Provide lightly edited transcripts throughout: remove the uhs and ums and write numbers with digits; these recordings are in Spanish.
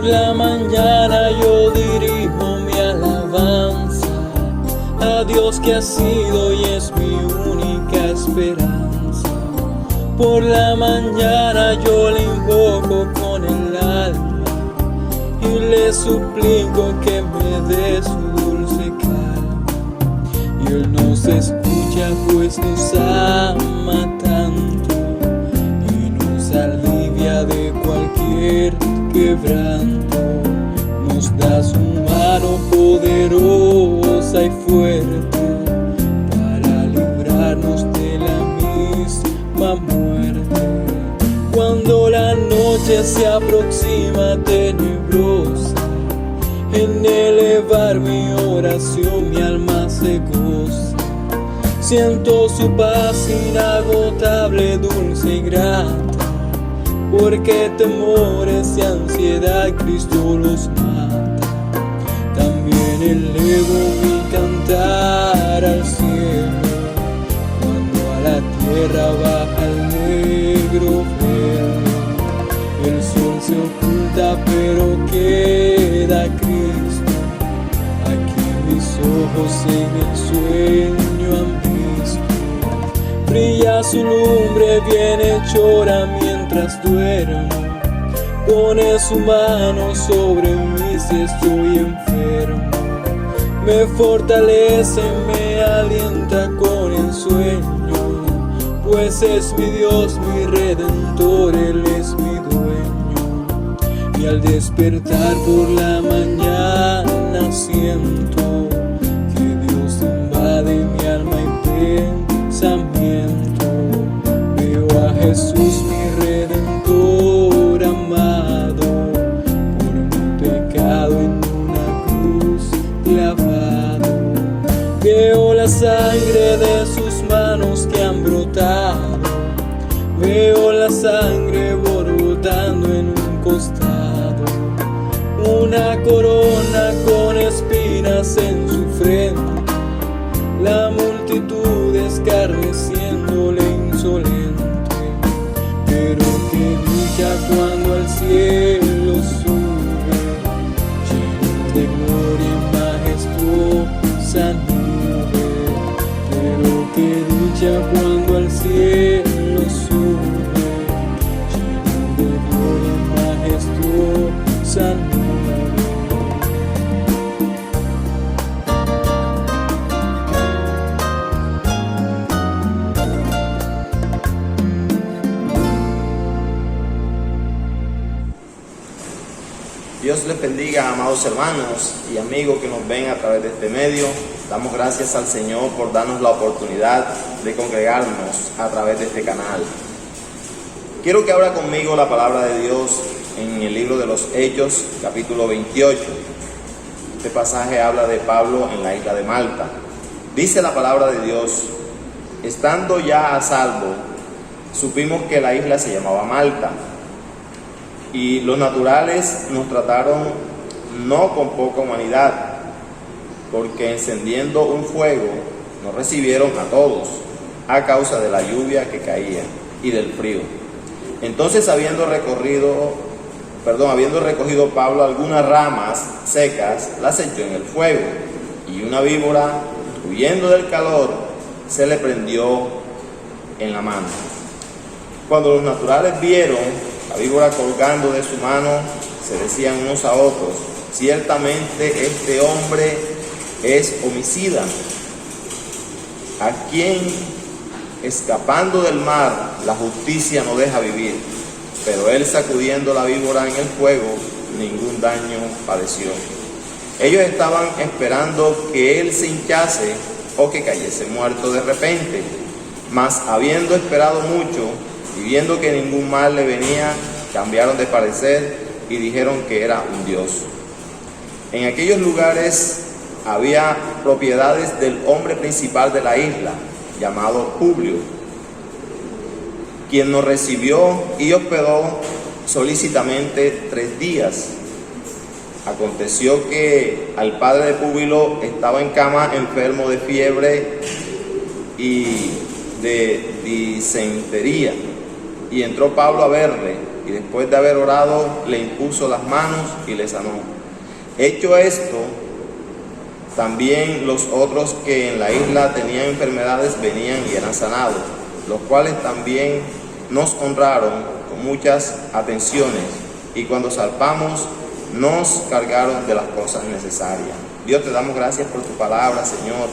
Por la mañana yo dirijo mi alabanza a Dios que ha sido y es mi única esperanza. Por la mañana yo le invoco con el alma y le suplico que me dé su dulce calma. Y Él nos escucha pues nos ama tanto y nos alivia de cualquier quebranto. Nos da su mano poderosa y fuerte para librarnos de la misma muerte. Cuando la noche se aproxima tenebrosa, en elevar mi oración mi alma se goza. Siento su paz inagotable, dulce y grata, porque temores y ansiedad Cristo los mata. También elevo mi cantar al cielo, cuando a la tierra baja el negro velo. El sol se oculta pero queda Cristo, aquí mis ojos en el sueño han visto. Brilla su lumbre bien hechora mientras duermo, pone su mano sobre mí si estoy enfermo. Me fortalece, me alienta con el sueño, pues es mi Dios, mi Redentor, Él es mi dueño. Y al despertar por la mañana siento que Dios invade mi alma y pensamiento. Veo a Jesús mi Redentor amado, por mi pecado en una cruz clavado. Veo la sangre de sus manos que han brotado, veo la sangre borbotando en un costado, una corona con espinas en su frente, la multitud escarneciéndole insolente. Pero qué dicha cuando al cielo sube, lleno de gloria y majestuosa nube. Pero qué dicha cuando al cielo sube, lleno de gloria y majestuosa nube. Dios les bendiga, amados hermanos y amigos que nos ven a través de este medio. Damos gracias al Señor por darnos la oportunidad de congregarnos a través de este canal. Quiero que abra conmigo la palabra de Dios en el libro de los Hechos, capítulo 28. Este pasaje habla de Pablo en la isla de Malta. Dice la palabra de Dios: estando ya a salvo, supimos que la isla se llamaba Malta. Y los naturales nos trataron no con poca humanidad, porque encendiendo un fuego nos recibieron a todos, a causa de la lluvia que caía y del frío. Entonces habiendo recogido Pablo algunas ramas secas, las echó en el fuego, y una víbora, huyendo del calor, se le prendió en la mano. Cuando los naturales vieron la víbora colgando de su mano, se decían unos a otros: ciertamente este hombre es homicida, a quien escapando del mar la justicia no deja vivir. Pero él, sacudiendo la víbora en el fuego, ningún daño padeció. Ellos estaban esperando que él se hinchase o que cayese muerto de repente, mas habiendo esperado mucho y viendo que ningún mal le venía, cambiaron de parecer y dijeron que era un dios. En aquellos lugares había propiedades del hombre principal de la isla, llamado Publio, quien nos recibió y hospedó solícitamente 3 días. Aconteció que al padre de Publio estaba en cama enfermo de fiebre y de disentería, y entró Pablo a verle, y y después de haber orado le impuso las manos y le sanó. Hecho esto, también los otros que en la isla tenían enfermedades venían y eran sanados, los cuales también nos honraron con muchas atenciones, y cuando zarpamos nos cargaron de las cosas necesarias. Dios, te damos gracias por tu palabra, Señor.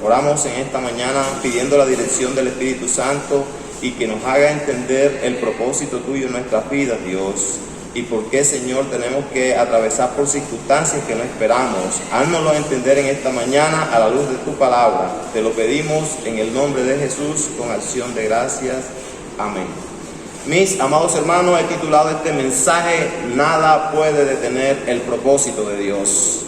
Oramos en esta mañana pidiendo la dirección del Espíritu Santo y que nos haga entender el propósito tuyo en nuestras vidas, Dios. Y por qué, Señor, tenemos que atravesar por circunstancias que no esperamos. Háznoslo entender en esta mañana a la luz de tu palabra. Te lo pedimos en el nombre de Jesús con acción de gracias. Amén. Mis amados hermanos, he titulado este mensaje: Nada puede detener el propósito de Dios.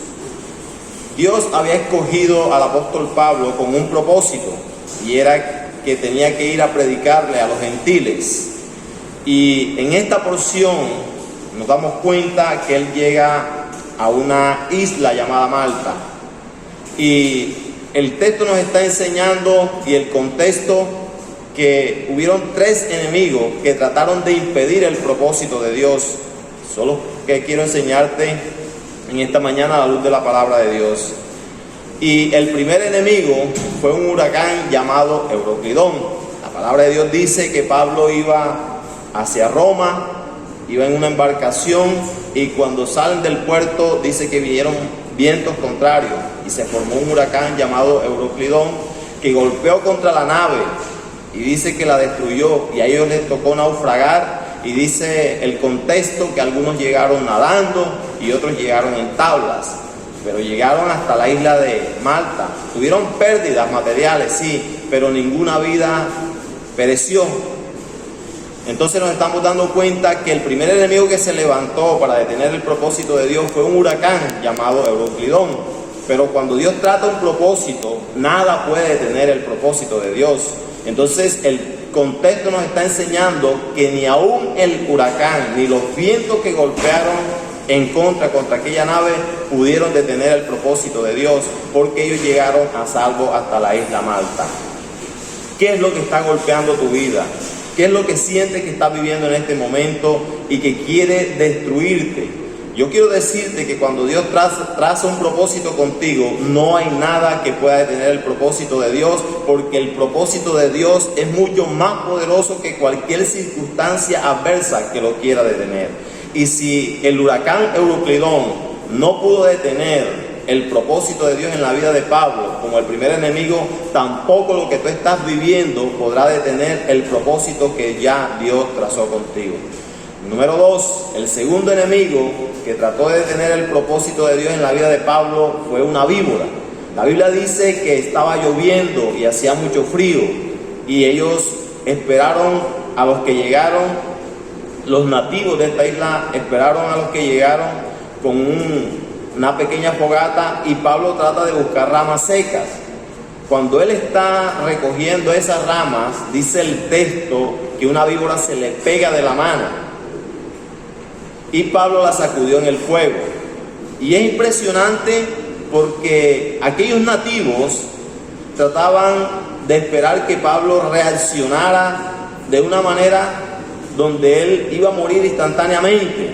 Dios había escogido al apóstol Pablo con un propósito, y era que tenía que ir a predicarle a los gentiles. Y en esta porción nos damos cuenta que él llega a una isla llamada Malta. Y el texto nos está enseñando, y el contexto, que hubieron 3 enemigos que trataron de impedir el propósito de Dios. Solo que quiero enseñarte en esta mañana a la luz de la palabra de Dios. Y el primer enemigo fue un huracán llamado Euroclidón. La palabra de Dios dice que Pablo iba hacia Roma, iba en una embarcación, y cuando salen del puerto dice que vinieron vientos contrarios y se formó un huracán llamado Euroclidón que golpeó contra la nave y dice que la destruyó, y a ellos les tocó naufragar. Y dice el contexto que algunos llegaron nadando y otros llegaron en tablas, pero llegaron hasta la isla de Malta. Tuvieron pérdidas materiales, sí, pero ninguna vida pereció. Entonces nos estamos dando cuenta que el primer enemigo que se levantó para detener el propósito de Dios fue un huracán llamado Euroclidón. Pero cuando Dios trata un propósito, nada puede detener el propósito de Dios. Entonces el contexto nos está enseñando que ni aún el huracán ni los vientos que golpearon contra aquella nave pudieron detener el propósito de Dios, porque ellos llegaron a salvo hasta la isla Malta. ¿Qué es lo que está golpeando tu vida? ¿Qué es lo que sientes que estás viviendo en este momento y que quiere destruirte? Yo quiero decirte que cuando Dios traza un propósito contigo, no hay nada que pueda detener el propósito de Dios, porque el propósito de Dios es mucho más poderoso que cualquier circunstancia adversa que lo quiera detener. Y si el huracán Euroclidón no pudo detener el propósito de Dios en la vida de Pablo como el primer enemigo, tampoco lo que tú estás viviendo podrá detener el propósito que ya Dios trazó contigo. Número 2, el segundo enemigo que trató de detener el propósito de Dios en la vida de Pablo fue una víbora. La Biblia dice que estaba lloviendo y hacía mucho frío, y ellos esperaron a los que llegaron, los nativos de esta isla esperaron a los que llegaron con una pequeña fogata, y Pablo trata de buscar ramas secas. Cuando él está recogiendo esas ramas, dice el texto que una víbora se le pega de la mano, y Pablo la sacudió en el fuego. Y es impresionante porque aquellos nativos trataban de esperar que Pablo reaccionara de una manera donde él iba a morir instantáneamente,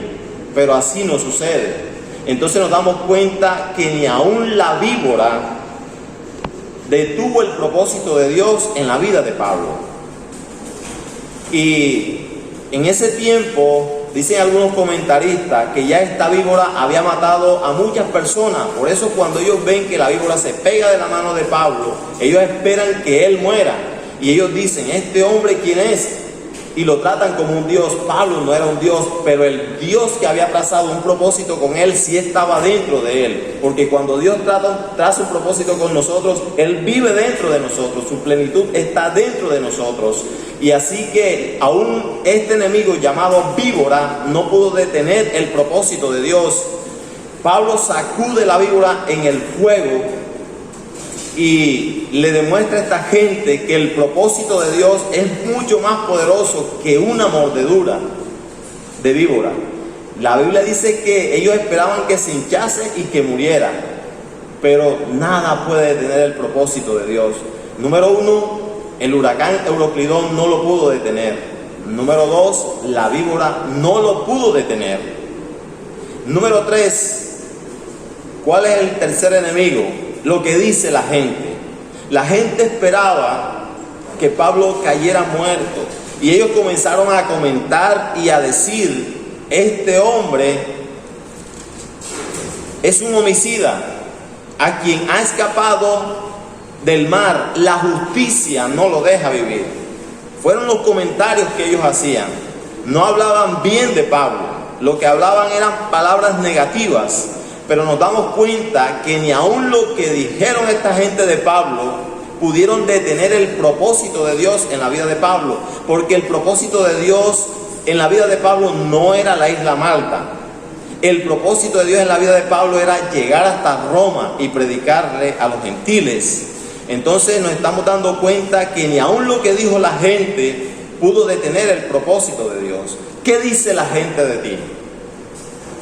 pero así no sucede. Entonces nos damos cuenta que ni aún la víbora detuvo el propósito de Dios en la vida de Pablo. Y en ese tiempo dicen algunos comentaristas que ya esta víbora había matado a muchas personas. Por eso cuando ellos ven que la víbora se pega de la mano de Pablo, ellos esperan que él muera. Y ellos dicen: ¿este hombre quién es? Y lo tratan como un Dios. Pablo no era un Dios, pero el Dios que había trazado un propósito con él sí estaba dentro de él. Porque cuando Dios traza un propósito con nosotros, Él vive dentro de nosotros, su plenitud está dentro de nosotros. Y así que aún este enemigo llamado víbora no pudo detener el propósito de Dios. Pablo sacude la víbora en el fuego y le demuestra a esta gente que el propósito de Dios es mucho más poderoso que una mordedura de víbora. La Biblia dice que ellos esperaban que se hinchase y que muriera, pero nada puede detener el propósito de Dios. Número 1, el huracán Euroclidón no lo pudo detener. Número 2, la víbora no lo pudo detener. Número 3, ¿cuál es el tercer enemigo? Lo que dice la gente. La gente esperaba que Pablo cayera muerto y ellos comenzaron a comentar y a decir: este hombre es un homicida a quien ha escapado del mar, la justicia no lo deja vivir. Fueron los comentarios que ellos hacían. No hablaban bien de Pablo, lo que hablaban eran palabras negativas. Pero nos damos cuenta que ni aun lo que dijeron esta gente de Pablo pudieron detener el propósito de Dios en la vida de Pablo, porque el propósito de Dios en la vida de Pablo no era la isla Malta. El propósito de Dios en la vida de Pablo era llegar hasta Roma y predicarle a los gentiles. Entonces nos estamos dando cuenta que ni aun lo que dijo la gente pudo detener el propósito de Dios. ¿Qué dice la gente de ti?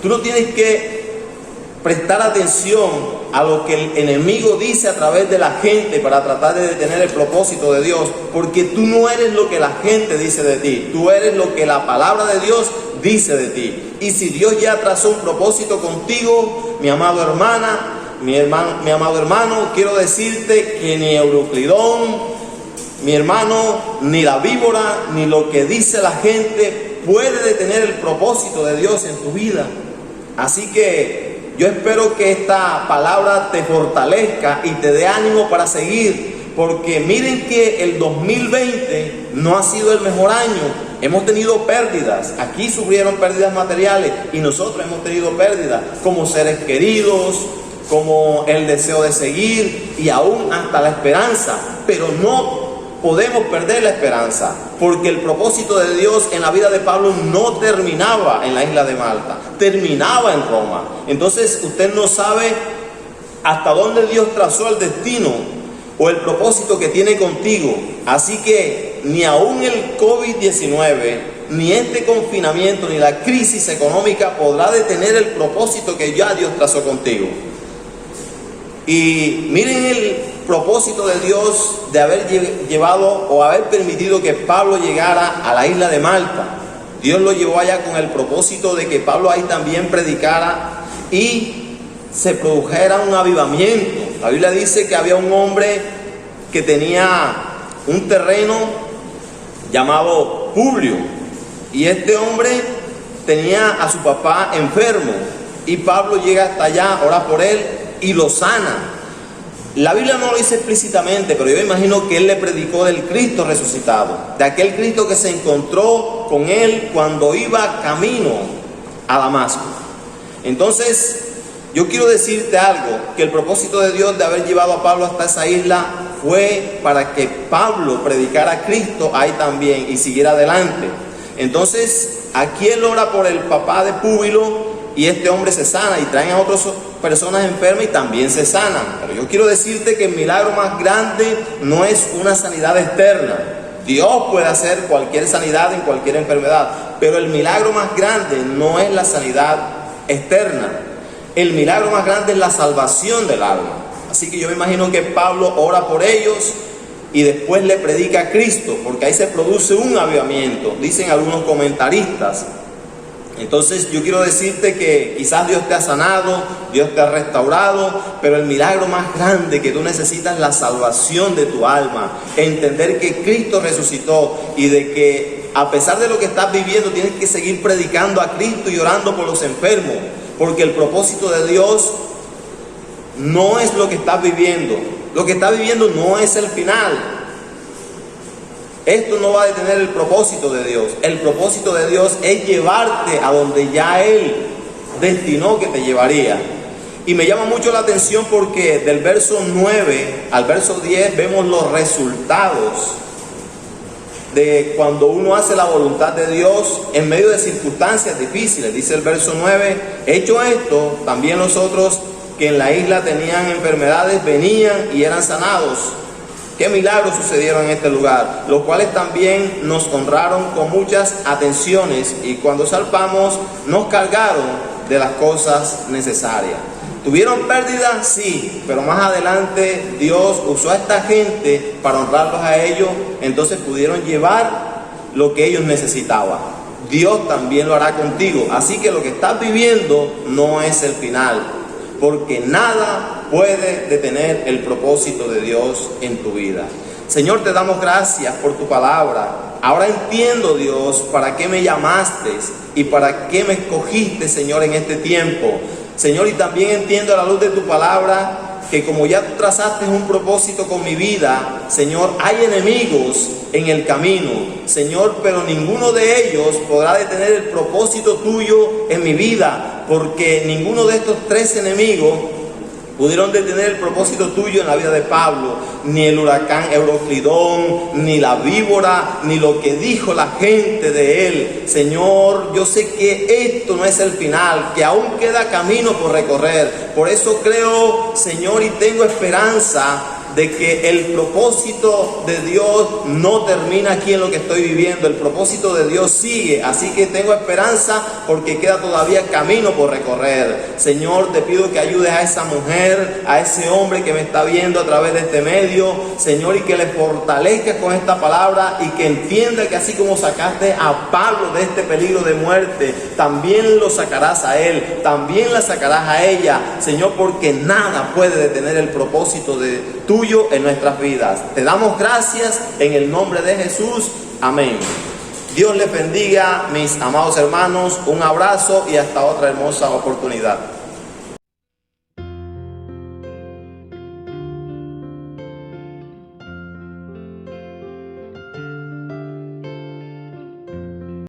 Tú no tienes que prestar atención a lo que el enemigo dice a través de la gente para tratar de detener el propósito de Dios, porque tú no eres lo que la gente dice de ti, tú eres lo que la palabra de Dios dice de ti. Y si Dios ya trazó un propósito contigo, mi amado hermano, quiero decirte que ni Euroclidón, mi hermano, ni la víbora, ni lo que dice la gente puede detener el propósito de Dios en tu vida. Así que yo espero que esta palabra te fortalezca y te dé ánimo para seguir, porque miren que el 2020 no ha sido el mejor año. Hemos tenido pérdidas, aquí sufrieron pérdidas materiales y nosotros hemos tenido pérdidas como seres queridos, como el deseo de seguir y aún hasta la esperanza, pero no podemos perder la esperanza, porque el propósito de Dios en la vida de Pablo no terminaba en la isla de Malta, terminaba en Roma. Entonces usted no sabe hasta dónde Dios trazó el destino o el propósito que tiene contigo. Así que ni aún el COVID-19, ni este confinamiento, ni la crisis económica podrá detener el propósito que ya Dios trazó contigo. Y miren el propósito de Dios de haber llevado o haber permitido que Pablo llegara a la isla de Malta. Dios lo llevó allá con el propósito de que Pablo ahí también predicara y se produjera un avivamiento. La Biblia dice que había un hombre que tenía un terreno llamado Publio, y este hombre tenía a su papá enfermo, y Pablo llega hasta allá, ora por él y lo sana. La Biblia no lo dice explícitamente, pero yo me imagino que él le predicó del Cristo resucitado, de aquel Cristo que se encontró con él cuando iba camino a Damasco. Entonces, yo quiero decirte algo, que el propósito de Dios de haber llevado a Pablo hasta esa isla fue para que Pablo predicara a Cristo ahí también y siguiera adelante. Entonces, aquí él ora por el papá de Púbilo y este hombre se sana, y traen a otras personas enfermas y también se sanan. Pero yo quiero decirte que el milagro más grande no es una sanidad externa. Dios puede hacer cualquier sanidad en cualquier enfermedad, pero el milagro más grande no es la sanidad externa. El milagro más grande es la salvación del alma. Así que yo me imagino que Pablo ora por ellos y después le predica a Cristo, porque ahí se produce un avivamiento, dicen algunos comentaristas. Entonces yo quiero decirte que quizás Dios te ha sanado, Dios te ha restaurado, pero el milagro más grande que tú necesitas es la salvación de tu alma, entender que Cristo resucitó y de que a pesar de lo que estás viviendo tienes que seguir predicando a Cristo y orando por los enfermos, porque el propósito de Dios no es lo que estás viviendo. Lo que estás viviendo no es el final. Esto no va a detener el propósito de Dios. El propósito de Dios es llevarte a donde ya Él destinó que te llevaría. Y me llama mucho la atención porque del verso 9 al verso 10 vemos los resultados de cuando uno hace la voluntad de Dios en medio de circunstancias difíciles. Dice el verso 9: hecho esto, también los otros que en la isla tenían enfermedades venían y eran sanados. ¿Qué milagros sucedieron en este lugar? Los cuales también nos honraron con muchas atenciones, y cuando zarpamos nos cargaron de las cosas necesarias. ¿Tuvieron pérdidas? Sí, pero más adelante Dios usó a esta gente para honrarlos a ellos, entonces pudieron llevar lo que ellos necesitaban. Dios también lo hará contigo. Así que lo que estás viviendo no es el final, porque nada puede detener el propósito de Dios en tu vida. Señor, te damos gracias por tu palabra. Ahora entiendo, Dios, para qué me llamaste y para qué me escogiste, Señor, en este tiempo. Señor, y también entiendo a la luz de tu palabra que como ya tú trazaste un propósito con mi vida, Señor, hay enemigos en el camino, Señor, pero ninguno de ellos podrá detener el propósito tuyo en mi vida, porque ninguno de estos tres enemigos pudieron detener el propósito tuyo en la vida de Pablo, ni el huracán Euroclidón, ni la víbora, ni lo que dijo la gente de él. Señor, yo sé que esto no es el final, que aún queda camino por recorrer. Por eso creo, Señor, y tengo esperanza de que el propósito de Dios no termina aquí en lo que estoy viviendo. El propósito de Dios sigue, así que tengo esperanza porque queda todavía camino por recorrer. Señor, te pido que ayudes a esa mujer, a ese hombre que me está viendo a través de este medio, Señor, y que le fortalezcas con esta palabra y que entienda que así como sacaste a Pablo de este peligro de muerte, también lo sacarás a él, también la sacarás a ella, Señor, porque nada puede detener el propósito de tuyo en nuestras vidas. Te damos gracias en el nombre de Jesús. Amén. Dios les bendiga, mis amados hermanos. Un abrazo y hasta otra hermosa oportunidad.